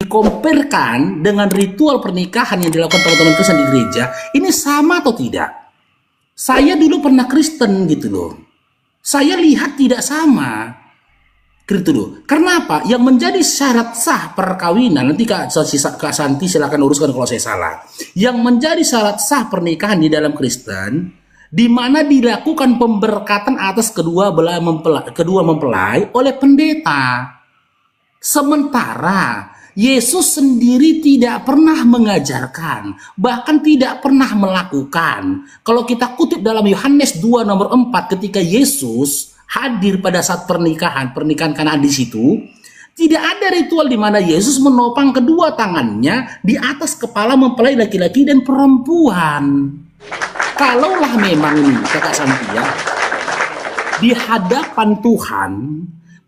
dikomparkan dengan ritual pernikahan yang dilakukan teman-teman Kristen di gereja, ini sama atau tidak? Saya dulu pernah Kristen gitu loh. Saya lihat tidak sama. Gitu loh. Karena apa? Yang menjadi syarat sah perkawinan, nanti Kak Santi silakan uruskan kalau saya salah. Yang menjadi syarat sah pernikahan di dalam Kristen, di mana dilakukan pemberkatan atas kedua mempelai oleh pendeta. Sementara Yesus sendiri tidak pernah mengajarkan, bahkan tidak pernah melakukan. Kalau kita kutip dalam Yohanes 2 nomor 4, ketika Yesus hadir pada saat pernikahan Kanaan di situ, tidak ada ritual di mana Yesus menopang kedua tangannya di atas kepala mempelai laki-laki dan perempuan. Kalaulah memang ini Kakak Santia, di hadapan Tuhan,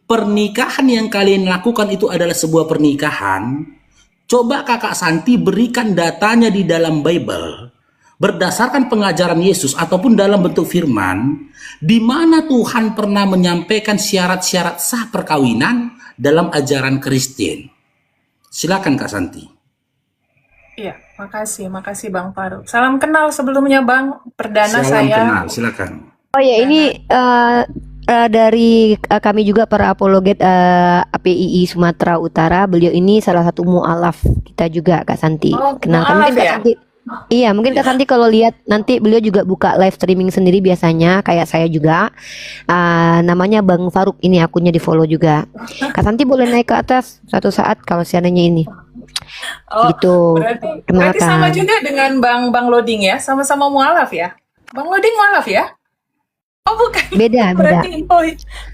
pernikahan yang kalian lakukan itu adalah sebuah pernikahan, coba Kakak Santi berikan datanya di dalam Bible, berdasarkan pengajaran Yesus ataupun dalam bentuk firman, di mana Tuhan pernah menyampaikan syarat-syarat sah perkawinan dalam ajaran Kristen. Silakan Kak Santi. Iya, makasih Bang Faruk. Salam kenal sebelumnya Bang, perdana Salam saya. kenal, silakan. Oh ya, ini dari kami juga para apologet APII Sumatera Utara. Beliau ini salah satu mualaf kita juga, Kak Santi. Oh, Kenalkan mualaf mungkin Kak ya? Santi. Iya, mungkin Kak Santi kalau lihat nanti beliau juga buka live streaming sendiri biasanya, kayak saya juga. Namanya Bang Faruk, ini akunnya di follow juga. Kak Santi boleh naik ke atas suatu saat kalau seandainya ini. Oh, Gitu. berarti sama Kenalkan. juga dengan Bang Loding ya, sama-sama mualaf ya? Bang Loding mualaf ya? Oh bukan. Beda. Berarti info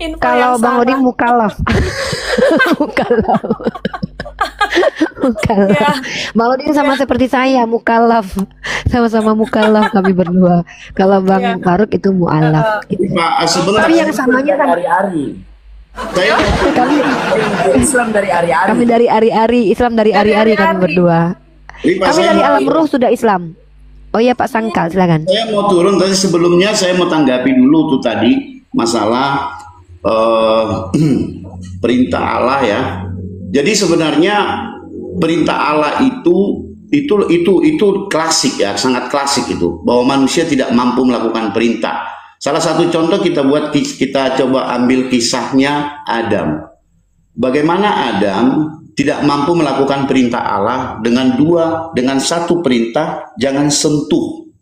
yang Kalau Bang salah. Oding mukalaf. Mukalaf. Ya. Bang Oding sama seperti saya, mukalaf. Sama-sama mukalaf kami berdua. Kalau Bang Ya. Faruk itu mualaf. Gitu. Pak, sebentar. Tapi yang samanya kan Ari-ari. Saya kami Islam dari ari-ari. kami dari ari-ari, Islam dari ari-ari kami ari-ari. berdua. Pak, Kami saya dari mau- alam ruh sudah Islam. Oh iya Pak Sangkal, silakan. Saya mau turun, tapi sebelumnya saya mau tanggapi dulu tuh tadi masalah perintah Allah ya. Jadi sebenarnya perintah Allah itu klasik ya, sangat klasik itu, bahwa manusia tidak mampu melakukan perintah. Salah satu contoh kita coba ambil kisahnya Adam. Bagaimana Adam tidak mampu melakukan perintah Allah dengan satu perintah, jangan sentuh.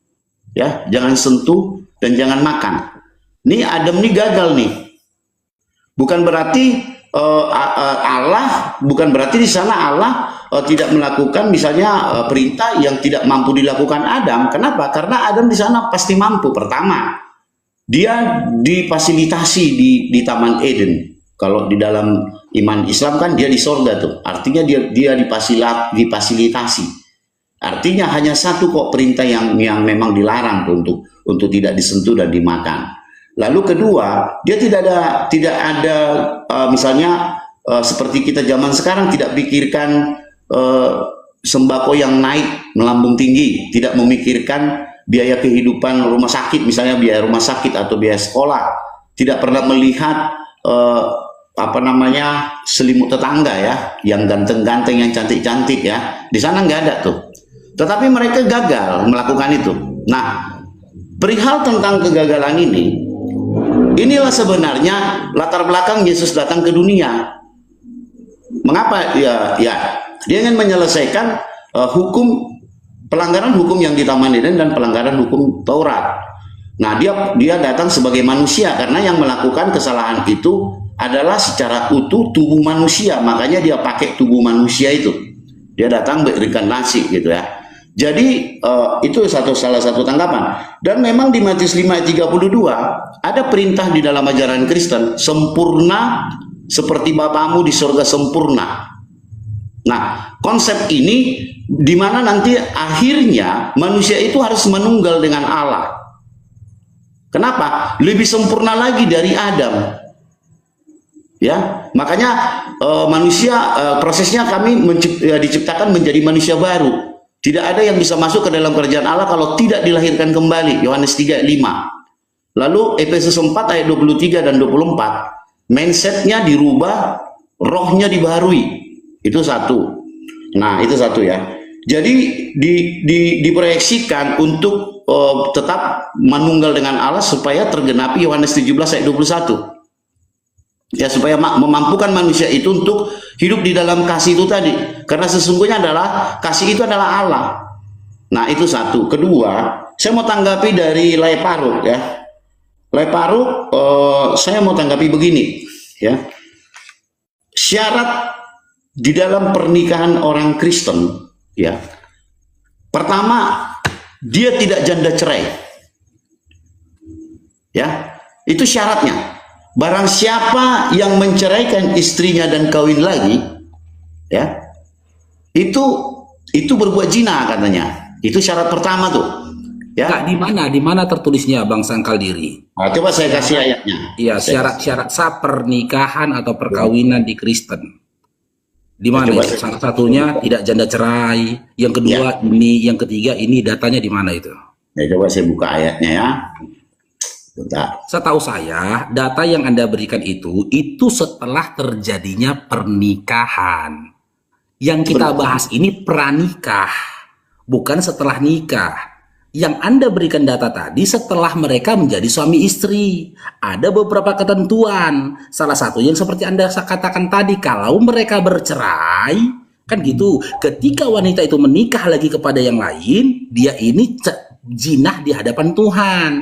Ya, jangan sentuh dan jangan makan. Nih Adam nih gagal nih. Bukan berarti bukan berarti di sana Allah tidak melakukan misalnya perintah yang tidak mampu dilakukan Adam. Kenapa? Karena Adam di sana pasti mampu. Pertama, dia difasilitasi di Taman Eden. Kalau di dalam iman Islam kan dia di sorga tuh. Artinya dia difasilitasi. Artinya hanya satu kok perintah yang memang dilarang tuh untuk tidak disentuh dan dimakan. Lalu kedua, dia tidak ada misalnya seperti kita zaman sekarang tidak pikirkan sembako yang naik melambung tinggi, tidak memikirkan biaya kehidupan rumah sakit, misalnya biaya rumah sakit atau biaya sekolah, tidak pernah melihat selimut tetangga ya, yang ganteng-ganteng, yang cantik-cantik ya, di sana nggak ada tuh. Tetapi mereka gagal melakukan itu. Nah, perihal tentang kegagalan ini, inilah sebenarnya latar belakang Yesus datang ke dunia. Mengapa? Ya, dia ingin menyelesaikan pelanggaran hukum yang di Taman Eden dan pelanggaran hukum Taurat. Nah, dia datang sebagai manusia karena yang melakukan kesalahan itu adalah secara utuh tubuh manusia. Makanya dia pakai tubuh manusia itu. Dia datang berinkarnasi gitu ya. Jadi itu salah satu tanggapan. Dan memang di Matius 5 ayat 32 ada perintah di dalam ajaran Kristen, sempurna seperti Bapamu di surga sempurna. Nah, konsep ini di mana nanti akhirnya manusia itu harus menunggal dengan Allah. Kenapa? Lebih sempurna lagi dari Adam. Ya, makanya manusia prosesnya kami diciptakan menjadi manusia baru. Tidak ada yang bisa masuk ke dalam kerajaan Allah kalau tidak dilahirkan kembali. Yohanes 3 ayat 5. Lalu Efesus 4 ayat 23 dan 24. Mindsetnya dirubah, rohnya dibaharui. Itu satu. Nah, itu satu ya. Jadi diproyeksikan untuk tetap manunggal dengan Allah supaya tergenapi Yohanes 17 ayat 21. Ya, supaya memampukan manusia itu untuk hidup di dalam kasih itu tadi. Karena sesungguhnya adalah kasih itu adalah Allah. Nah, itu satu. Kedua, saya mau tanggapi dari Lai Paruk ya. Lai Paruk, saya mau tanggapi begini ya. Syarat di dalam pernikahan orang Kristen ya. Pertama, dia tidak janda cerai. Ya, itu syaratnya. Barang siapa yang menceraikan istrinya dan kawin lagi, ya, itu berbuat zina katanya. Itu syarat pertama tuh. Ya. Enggak, di mana tertulisnya Bang Sangkal Diri? Nah, coba saya kasih ayatnya. Iya, syarat-syarat sah pernikahan atau perkawinan di Kristen. Di mana itu? Salah satunya tidak janda cerai, yang kedua ini, yang ketiga ini, datanya di mana itu? Ya, coba saya buka ayatnya ya. Bentar. Setahu saya, data yang Anda berikan itu setelah terjadinya pernikahan. Yang kita bahas ini pranikah, bukan setelah nikah. Yang Anda berikan data tadi setelah mereka menjadi suami istri. Ada beberapa ketentuan. Salah satu yang seperti Anda katakan tadi, kalau mereka bercerai, kan gitu. Ketika wanita itu menikah lagi kepada yang lain, dia ini jinah di hadapan Tuhan.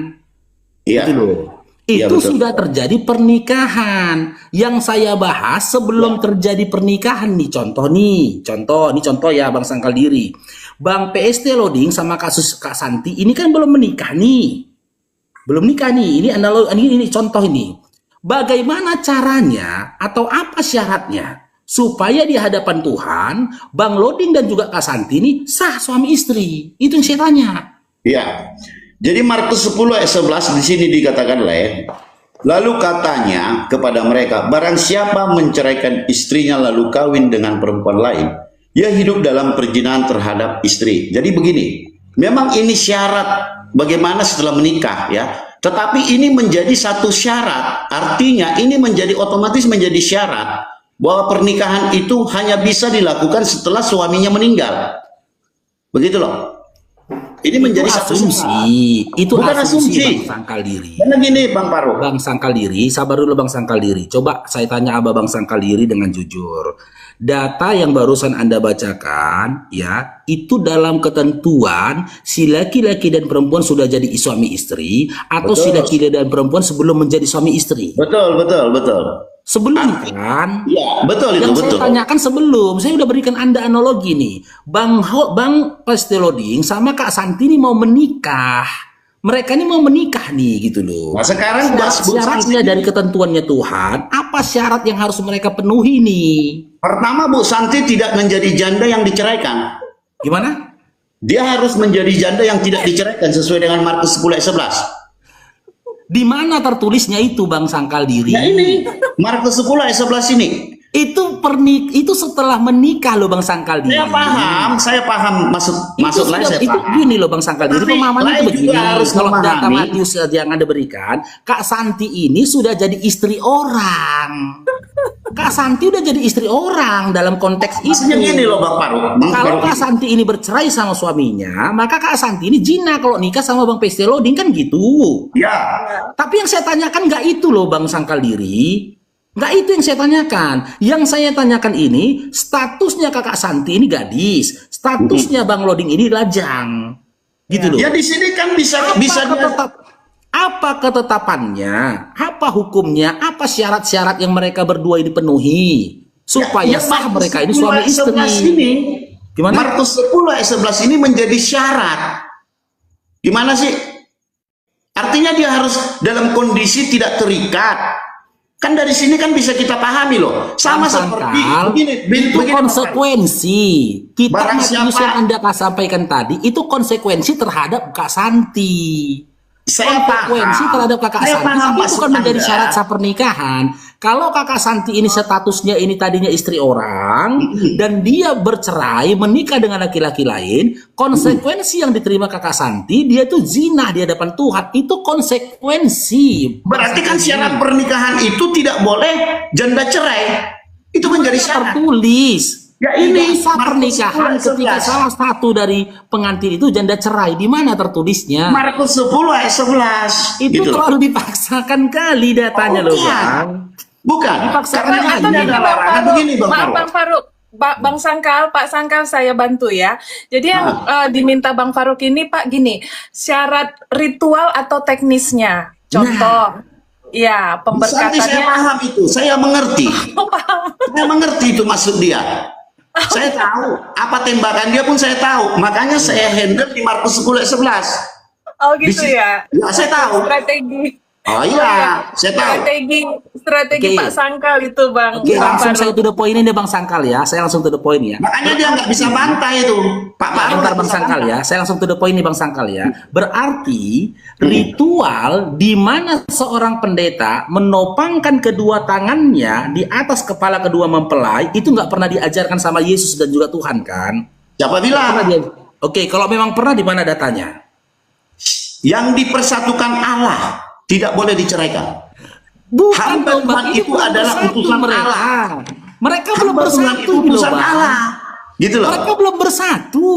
Iya. Itu loh. Itu sudah terjadi pernikahan. Yang saya bahas sebelum terjadi pernikahan nih, contoh ya Bang Sangkal Diri. Bang PST Loading sama kasus Kak Santi ini kan belum menikah nih. Belum nikah nih. Ini contoh ini. Bagaimana caranya atau apa syaratnya supaya di hadapan Tuhan Bang Loading dan juga Kak Santi ini sah suami istri? Itu yang saya tanya. Iya. Jadi Markus 10 ayat 11 di sini dikatakan lalu katanya kepada mereka, barang siapa menceraikan istrinya lalu kawin dengan perempuan lain, ia hidup dalam perzinahan terhadap istri. Jadi begini, memang ini syarat bagaimana setelah menikah ya. Tetapi ini menjadi satu syarat, artinya ini menjadi otomatis menjadi syarat bahwa pernikahan itu hanya bisa dilakukan setelah suaminya meninggal. Begitu loh. Ini menjadi asumsi. Itu bukan asumsi. Bang Sangkal Diri. Karena gini Bang Paro. Bang Sangkal Diri, sabar dulu Bang Sangkal Diri. Coba saya tanya Bang Sangkal Diri dengan jujur. Data yang barusan Anda bacakan, ya, itu dalam ketentuan si laki-laki dan perempuan sudah jadi suami istri atau si laki-laki dan perempuan sebelum menjadi suami istri? Betul. Sebelum kan? Iya, betul itu. Yang saya tanyakan sebelum, saya udah berikan Anda analogi nih. Bang Pasteloding sama Kak Santi ini mau menikah. Mereka ini mau menikah nih gitu loh. Nah, sekarang syaratnya dari ketentuannya Tuhan, apa syarat yang harus mereka penuhi nih? Pertama, Bu Santi tidak menjadi janda yang diceraikan. Gimana? Dia harus menjadi janda yang tidak diceraikan sesuai dengan Markus 10 ayat 11. Di mana tertulisnya itu Bang Sangkal Diri? Nah ini Markus 10 ayat 11 ini. Itu setelah menikah loh Bang Sangkal Diri. Saya paham maksud lain saya itu paham. gini loh Bang Sangkal Diri, pemahamannya itu begini. Kalau data memahami. Matius yang Anda berikan, Kak Santi ini sudah jadi istri orang. Kak Santi udah jadi istri orang dalam konteks itu. Maksudnya gini loh Bang Paru. Kalau Kak Santi ini bercerai sama suaminya, maka Kak Santi ini zina kalau nikah sama Bang PST Loading kan gitu. Ya. Tapi yang saya tanyakan nggak itu loh Bang Sangkal Diri. Nggak itu yang saya tanyakan. Yang saya tanyakan ini statusnya Kakak Santi ini gadis, statusnya Bang Loading ini lajang, gitu loh. Ya di sini kan bisa apa ketetapannya, apa hukumnya, apa syarat-syarat yang mereka berdua ini penuhi supaya sah mereka ini suami istri. Gimana? Markus 10 ayat 11 ini menjadi syarat. Gimana sih? Artinya dia harus dalam kondisi tidak terikat. Kan dari sini kan bisa kita pahami loh. Sama seperti begini konsekuensi. Kita Matius yang Anda sampaikan tadi itu konsekuensi terhadap Kak Santi. Konsekuensi terhadap Kakak Santi tapi bukan menjadi syarat sah pernikahan. Kalau Kakak Santi ini statusnya ini tadinya istri orang dan dia bercerai menikah dengan laki-laki lain, konsekuensi yang diterima Kakak Santi dia tuh zina di hadapan Tuhan, itu konsekuensi. Berarti kan syarat pernikahan itu tidak boleh janda cerai. Itu menjadi syarat tertulis. Ya Tidak ini sah Markus pernikahan 10 ketika ayat 11. salah satu dari pengantin itu janda cerai. Di mana tertulisnya? Markus 10 ayat 11. Itu Gitu loh. terlalu dipaksakan kali datanya loh, Bukan. Bang. Bukan. Dipaksakan Karena lagi. ini Tapi ada Bang larangan Faruk, begini Bang maaf Faruk. Bang Faruk, Bang Sangkal, Pak Sangkal saya bantu ya. Jadi yang diminta Bang Faruk ini Pak gini, syarat ritual atau teknisnya. Contoh, ya Santi, saya pemberkatannya. paham itu. Saya mengerti. Paham. Saya mengerti itu maksud dia. Saya tahu. Apa tembakan dia pun saya tahu. Makanya saya handle di Markus 10 ayat 11. Oh gitu ya. Ya, saya tahu. Strategi. Oh iya, saya tahu. Strategi Oke. Pak Sangkal itu Bang. Oke, Bang langsung Faruk. saya to the point ini Bang Sangkal ya. Saya langsung to the point ya. Makanya dia nggak bisa bantah itu. Pak Faruk Bentar nggak Bang bisa Sangkal bantah. ya, saya langsung to the point nih Bang Sangkal ya. Berarti ritual di mana seorang pendeta menopangkan kedua tangannya di atas kepala kedua mempelai itu nggak pernah diajarkan sama Yesus dan juga Tuhan kan? Siapa Pernah bilang? dia? Oke, kalau memang pernah di mana datanya? Yang dipersatukan Allah tidak boleh diceraikan. Bukan Hamba dong, Bang. Tuhan Ini itu belum adalah bersatu utusan mereka. Allah. Mereka belum Hamba Tuhan bersatu itu gitu loh, utusan Bang. Allah. Gitu loh. Mereka belum bersatu.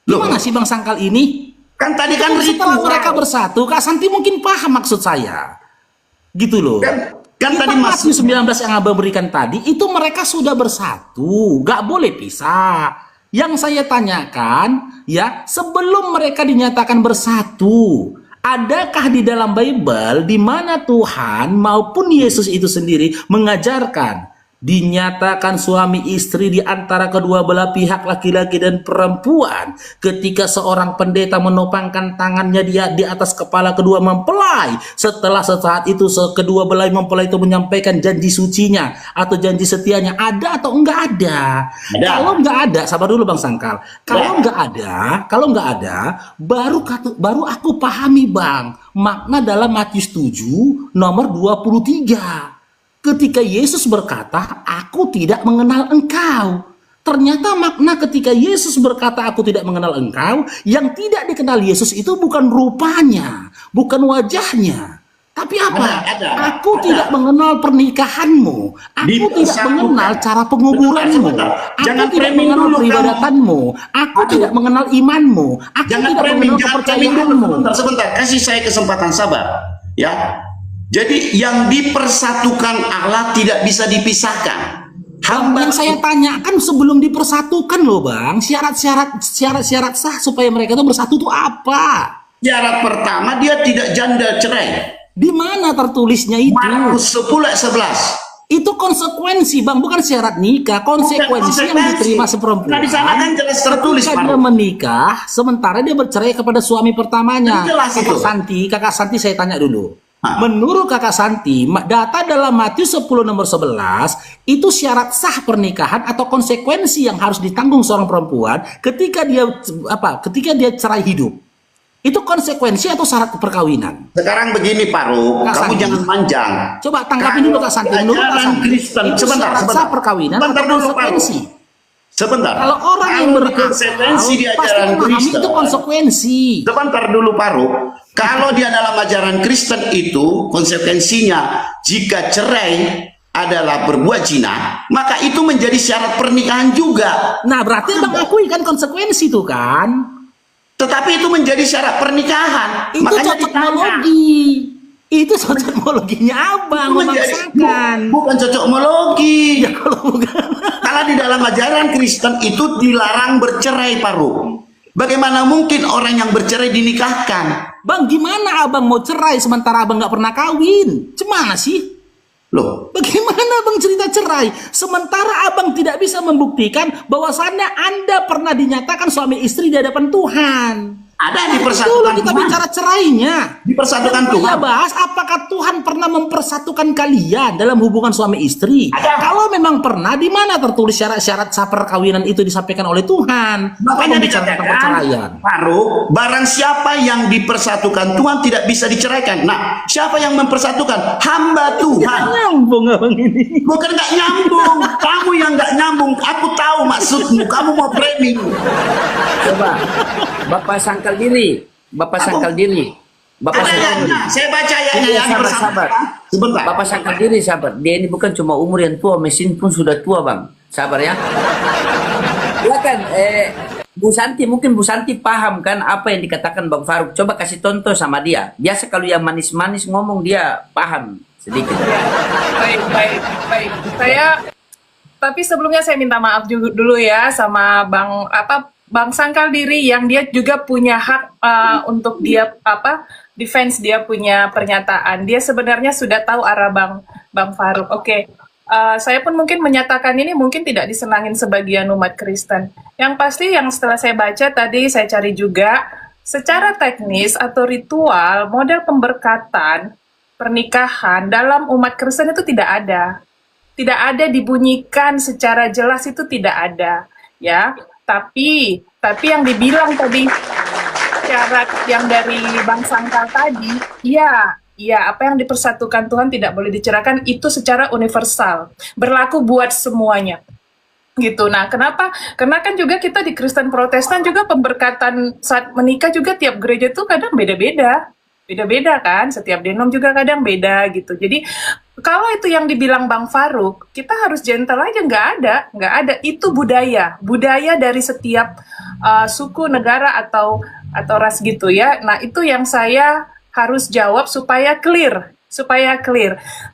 Gimana Loh. sih Bang Sangkal ini? Kan tadi kan Setelah ritual. mereka bersatu, Kak Santi mungkin paham maksud saya. Gitu loh. Kan Di tadi Matius masuk 19 yang Abang berikan tadi, itu mereka sudah bersatu. Gak boleh pisah. Yang saya tanyakan, ya, sebelum mereka dinyatakan bersatu, adakah di dalam Bible di mana Tuhan maupun Yesus itu sendiri mengajarkan dinyatakan suami istri di antara kedua belah pihak laki-laki dan perempuan ketika seorang pendeta menopangkan tangannya dia di atas kepala kedua mempelai setelah sesaat itu kedua belah mempelai itu menyampaikan janji sucinya atau janji setianya, ada atau enggak ada? Ada. Kalau enggak ada, sabar dulu Bang Sangkal. Kalau enggak ada, baru aku pahami Bang makna dalam Matius 7 nomor 23. Ketika Yesus berkata, aku tidak mengenal engkau. Ternyata makna ketika Yesus berkata, aku tidak mengenal engkau, yang tidak dikenal Yesus itu bukan rupanya, bukan wajahnya. Tapi apa? Ada. Aku tidak mengenal pernikahanmu. Aku tidak mengenal cara penguburanmu. Sebentar. Aku Jangan tidak framing mengenal dulu, peribadatanmu. Aku tidak mengenal imanmu. Aku Jangan tidak framing, mengenal jangan framing dulu. kepercayaanmu. Sebentar, kasih saya kesempatan sabar. Ya. Jadi yang dipersatukan Allah tidak bisa dipisahkan. Hamba Yang saya tanyakan sebelum dipersatukan loh Bang, syarat-syarat sah supaya mereka itu bersatu itu apa? syarat pertama dia tidak janda cerai. Di mana tertulisnya itu? Markus 10 ayat 11. Itu konsekuensi Bang, bukan syarat nikah. Konsekuensi yang diterima seperempuan. Nah, di sana kan jelas tertulis, ketika Pak. dia menikah, sementara dia bercerai kepada suami pertamanya. Kan jelas itu. Kakak Santi saya tanya dulu. Hah. Menurut Kakak Santi, data dalam Matius 10 nomor 11 itu syarat sah pernikahan atau konsekuensi yang harus ditanggung seorang perempuan ketika dia cerai hidup. Itu konsekuensi atau syarat perkawinan? Sekarang begini Pak Ru, Kak kamu Santi. jangan panjang. Coba tanggapin dulu Kak Santi. Menurut Kak Ajaran Santi, Kristen. itu Sebentar, syarat sebentar. sah perkawinan Sebentar atau dulu, Pak Ru. konsekuensi? Sebentar. Kalau orang yang Kalau berakal, konsekuensi di pasti ajaran memahami Kristen. itu konsekuensi. Sebentar dulu Pak Ru. Kalau dia dalam ajaran Kristen itu konsekuensinya jika cerai adalah berbuat zina, maka itu menjadi syarat pernikahan juga. Nah, berarti Abang akui kan konsekuensi itu kan? Tetapi itu menjadi syarat pernikahan. Itu Makanya cocokmologi. Itu cocokmologinya Abang Itu menjadi memaksakan. bukan cocokmologi. Ya kalau bukan. Karena di dalam ajaran Kristen itu dilarang bercerai, Pak Ru. Bagaimana mungkin orang yang bercerai dinikahkan? Bang, gimana Abang mau cerai sementara Abang nggak pernah kawin? Cemana sih? Loh, Bagaimana Abang cerita cerai? Sementara Abang tidak bisa membuktikan bahwasannya Anda pernah dinyatakan suami istri di hadapan Tuhan. ada Dulu dipersatukan kita Tuhan. bicara cerainya. Dipersatukan Dan Tuhan. kita bahas apakah Tuhan pernah mempersatukan kalian dalam hubungan suami istri. Ada. Kalau memang pernah, di mana tertulis syarat-syarat sah perkawinan itu disampaikan oleh Tuhan? Makanya Apa bicara tentang perceraian? dikatakan, Pak Ru, barang siapa yang dipersatukan Tuhan tidak bisa diceraikan. Nah, siapa yang mempersatukan? Hamba Tuhan. Nyambung Abang ini. Bukan nggak nyambung. Kamu yang nggak nyambung. Aku tahu maksudmu. Kamu mau framing. Coba, Bapak sangkal diri, Bapak sangkal diri, Bapak Ada sangkal diri. ayatnya. Saya baca ayatnya Iya, yang sabar, bersama. sabar. Sebentar. Bapak sangkal diri, sabar. Dia ini bukan cuma umur yang tua, mesin pun sudah tua, Bang. Sabar ya. Silakan, Bu Santi, mungkin Bu Santi paham kan apa yang dikatakan Bang Faruk. Coba kasih contoh sama dia. Biasa kalau yang manis-manis ngomong dia paham sedikit. Baik, baik, baik. Tapi sebelumnya saya minta maaf juga dulu ya sama Bang Sangkal Diri yang dia juga punya hak untuk dia defense, dia punya pernyataan. Dia sebenarnya sudah tahu arah Bang Faruk. Oke. Saya pun mungkin menyatakan ini mungkin tidak disenangin sebagian umat Kristen. Yang pasti yang setelah saya baca tadi saya cari juga secara teknis atau ritual model pemberkatan pernikahan dalam umat Kristen itu tidak ada. Tidak ada dibunyikan secara jelas, itu tidak ada, ya. Tapi yang dibilang tadi syarat yang dari Bang Sangkal tadi, iya, apa yang dipersatukan Tuhan tidak boleh diceraikan, itu secara universal, berlaku buat semuanya. Gitu. Nah, kenapa? Karena kan juga kita di Kristen Protestan juga pemberkatan saat menikah juga tiap gereja tuh kadang beda-beda. Beda-beda kan, setiap denom juga kadang beda gitu. Jadi kalau itu yang dibilang Bang Faruk, kita harus gentle aja, nggak ada. Itu budaya dari setiap suku, negara atau ras gitu ya. Nah, itu yang saya harus jawab supaya clear.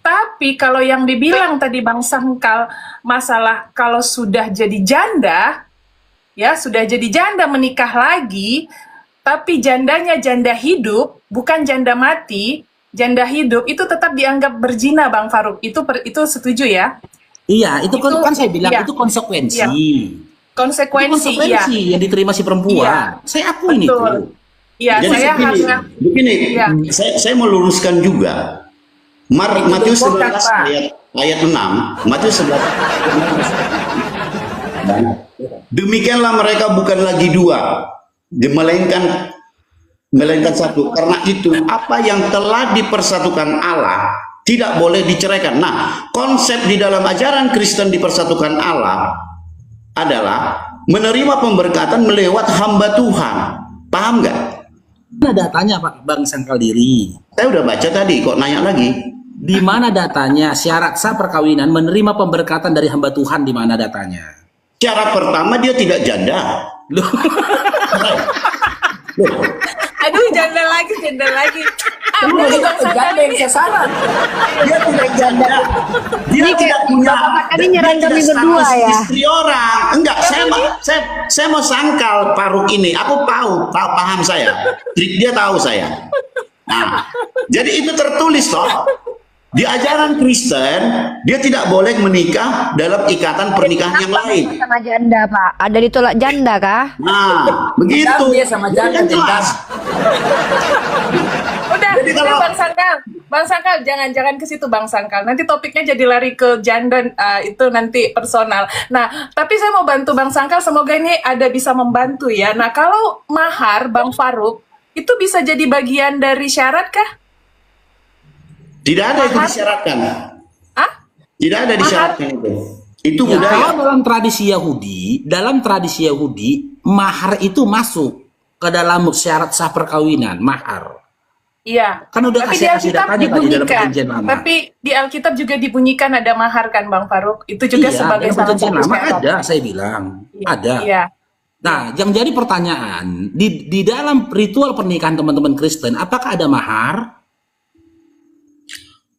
Tapi kalau yang dibilang tadi Bang Sangkal masalah kalau sudah jadi janda, ya sudah jadi janda menikah lagi, tapi jandanya janda hidup, bukan janda mati, janda hidup, itu tetap dianggap berzina, Bang Faruk. Itu setuju ya? Iya, itu kan saya bilang itu konsekuensi. Konsekuensi, yang diterima si perempuan. Iya. Saya akuin itu. Iya, Jadi saya hanya begini, saya mau luruskan juga. Matius 11 ayat 6. Matius 11. Demikianlah mereka bukan lagi dua, melainkan satu. Karena itu apa yang telah dipersatukan Allah tidak boleh diceraikan. Nah, konsep di dalam ajaran Kristen dipersatukan Allah adalah menerima pemberkatan melewat hamba Tuhan. Paham nggak? Mana datanya Pak Bang Sangkal Diri? Saya udah baca tadi, kok nanya lagi? Di mana datanya syarat sah perkawinan menerima pemberkatan dari hamba Tuhan, di mana datanya? Syarat pertama dia tidak janda. Loh. aduh janda lagi. Lu juga janda yang sasaran. Dia tidak janda. Dia Ini tidak kayak punya. Bapak tadi dia nyerang tidak kami berdua status ya. Istri orang. Enggak, saya mau Sangkal Faruk ini. Aku paham saya. Dia tahu saya. Nah, jadi itu tertulis toh. Di ajaran Kristen, dia tidak boleh menikah dalam ikatan pernikahan yang lain. Sama janda, Pak. Ada ditolak janda kah? Nah, begitu. Dia sama janda Kan jelas. Udah, Jadi kalau- Bang Sangkal, jangan ke situ Bang Sangkal. Nanti topiknya jadi lari ke janda, itu nanti personal. Nah, tapi saya mau bantu Bang Sangkal, semoga ini ada bisa membantu ya. Nah, kalau mahar Bang Faruk itu bisa jadi bagian dari syarat kah? Tidak ada itu disyaratkan. Hah? Tidak ada disyaratkan itu. Itu Ya, budaya. kalau dalam tradisi Yahudi, mahar itu masuk ke dalam syarat sah perkawinan, mahar. Iya. Kan udah Tapi di kasih Alkitab datanya tadi dalam dibunyikan. perjanjian lama. Tapi di Alkitab juga dibunyikan ada mahar kan Bang Faruk? Itu juga Iya, sebagai dalam salah perjanjian satu lama syarat. ada, saya bilang. Ada. Iya. Nah, yang jadi pertanyaan, di dalam ritual pernikahan teman-teman Kristen, apakah ada mahar?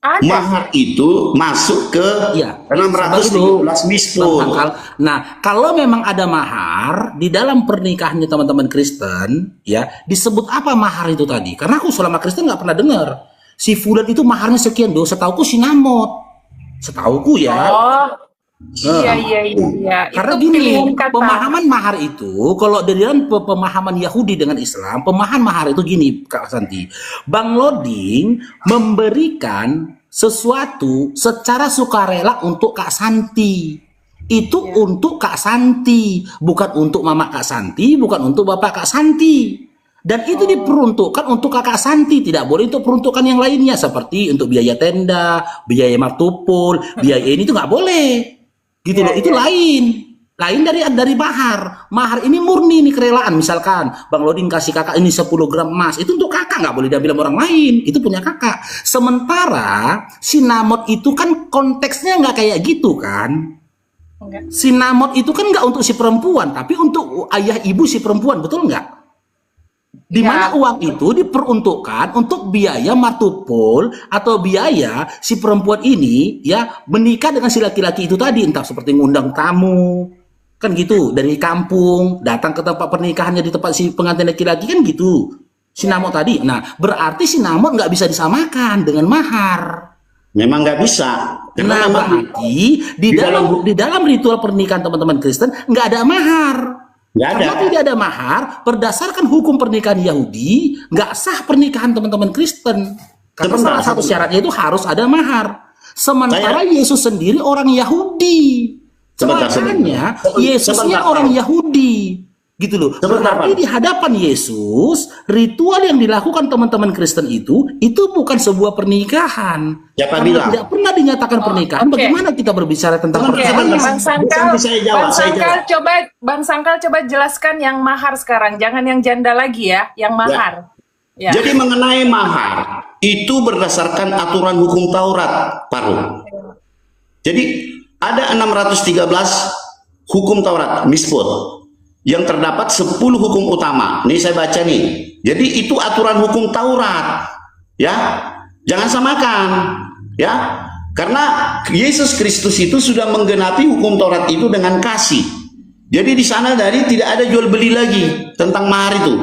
Ada. Mahar itu masuk ke Iya. 613 mispul. Nah, kalau memang ada mahar di dalam pernikahannya teman-teman Kristen, ya disebut apa mahar itu tadi? Karena aku selama Kristen nggak pernah dengar si fulan itu maharnya sekian do. Setauku sinamot, setauku ya. Oh. Iya. Karena Itu gini, pilihan kata. pemahaman mahar itu, kalau dari dalam pemahaman Yahudi dengan Islam, pemahaman mahar itu gini, Kak Santi. Bang Loding memberikan sesuatu secara sukarela untuk Kak Santi. Itu untuk Kak Santi, bukan untuk Mama Kak Santi, bukan untuk Bapak Kak Santi. Dan itu diperuntukkan untuk Kakak Santi, tidak boleh untuk peruntukan yang lainnya seperti untuk biaya tenda, biaya martupul, biaya ini itu nggak boleh. Gitu loh, itu lain dari mahar. Mahar ini murni nih kerelaan. Misalkan Bang Loding kasih kakak ini 10 gram emas, itu untuk kakak, nggak boleh diambil sama orang lain, itu punya kakak. Sementara sinamot itu kan konteksnya nggak kayak gitu kan. Enggak. Sinamot itu kan nggak untuk si perempuan, tapi untuk ayah ibu si perempuan, betul nggak? Di mana Ya. uang itu diperuntukkan untuk biaya martupol atau biaya si perempuan ini ya menikah dengan si laki-laki itu tadi, entah seperti ngundang tamu, kan gitu, dari kampung datang ke tempat pernikahannya di tempat si pengantin laki-laki kan gitu. Sinamot tadi. Nah, berarti sinamot nggak bisa disamakan dengan mahar. Memang nggak bisa. Nah, Karena memang berarti di dalam ritual pernikahan teman-teman Kristen nggak ada mahar. nggak ada. Karena tidak ada mahar, berdasarkan hukum pernikahan Yahudi, nggak sah pernikahan teman-teman Kristen. Karena Sebentar, salah satu sebentar. syaratnya itu harus ada mahar. Sementara Yesus sendiri orang Yahudi. Sebentar, Celakanya sebentar. Yesusnya Sebentar, orang Pak. Yahudi. Gitu loh. Sebentar, Berarti Pak. di hadapan Yesus, ritual yang dilakukan teman-teman Kristen itu bukan sebuah pernikahan. Siapa Karena bilang? tidak pernah dinyatakan pernikahan. oke. Bagaimana kita berbicara tentang Oke, Sebentar, pernikahan? Bang Sangkal, Nanti saya jawab, Bang saya Sangkal jawab. coba, Bang Sangkal coba jelaskan yang mahar sekarang, jangan yang janda lagi ya, yang mahar. Ya. Jadi mengenai mahar itu berdasarkan aturan hukum Taurat, Paru. Jadi ada 613 hukum Taurat, Misbot, yang terdapat 10 hukum utama. Nih saya baca nih. Jadi itu aturan hukum Taurat. Ya. Jangan samakan. Ya. Karena Yesus Kristus itu sudah menggenapi hukum Taurat itu dengan kasih. Jadi di sana dari tidak ada jual beli lagi tentang mahar itu.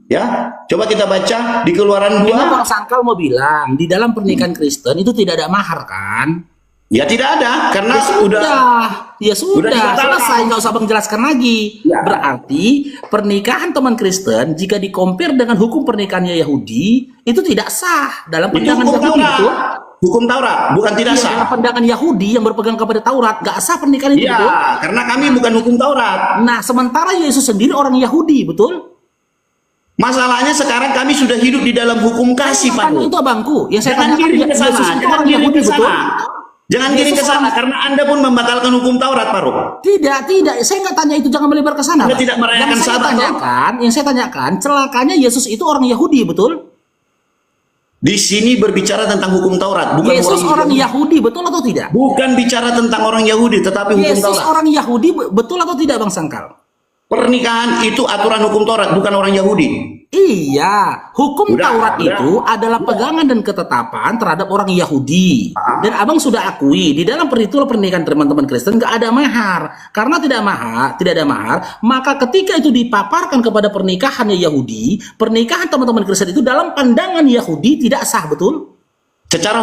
Ya. Coba kita baca di Keluaran 2. Memang Bang Sangkal mau bilang di dalam pernikahan Kristen itu tidak ada mahar kan? Ya tidak ada karena Ya sudah, dibatalkan. selesai, nggak usah Bang jelaskan lagi. Ya. Berarti pernikahan teman Kristen jika dikompar dengan hukum pernikahannya Yahudi itu tidak sah dalam itu pandangan hukum Yahudi, Taurat. betul? Hukum Taurat bukan tidak Iya, sah. dalam pandangan Yahudi yang berpegang kepada Taurat nggak sah pernikahan itu, Iya, betul? karena kami bukan hukum Taurat. Nah, sementara Yesus sendiri orang Yahudi, betul? Masalahnya sekarang kami sudah hidup di dalam hukum kasih, Pak. Kan itu abangku, yang saya Jangan tanyakan giring ke sana, Yesus itu jangan orang giring Yahudi, ke betul? sana. Jangan giring ke Yesus sana karena Anda pun membatalkan hukum Taurat, Pak. Tidak, saya nggak tanya itu, jangan melebar ke sana. Anda Pak. tidak merayakan yang saya Sabat, tanyakan, celakanya Yesus itu orang Yahudi, betul? Di sini berbicara tentang hukum Taurat, bukan Yesus orang Yahudi, betul atau tidak? Bukan bicara tentang orang Yahudi, tetapi hukum Yesus Taurat. orang Yahudi, betul atau tidak, Bang Sangkal? Pernikahan itu aturan hukum Taurat, bukan orang Yahudi. Iya, hukum Udah, Taurat udah. itu adalah pegangan dan ketetapan terhadap orang Yahudi. Dan abang sudah akui di dalam ritual pernikahan teman-teman Kristen nggak ada mahar. Karena tidak ada mahar, maka ketika itu dipaparkan kepada pernikahannya Yahudi, pernikahan teman-teman Kristen itu dalam pandangan Yahudi tidak sah, betul? Secara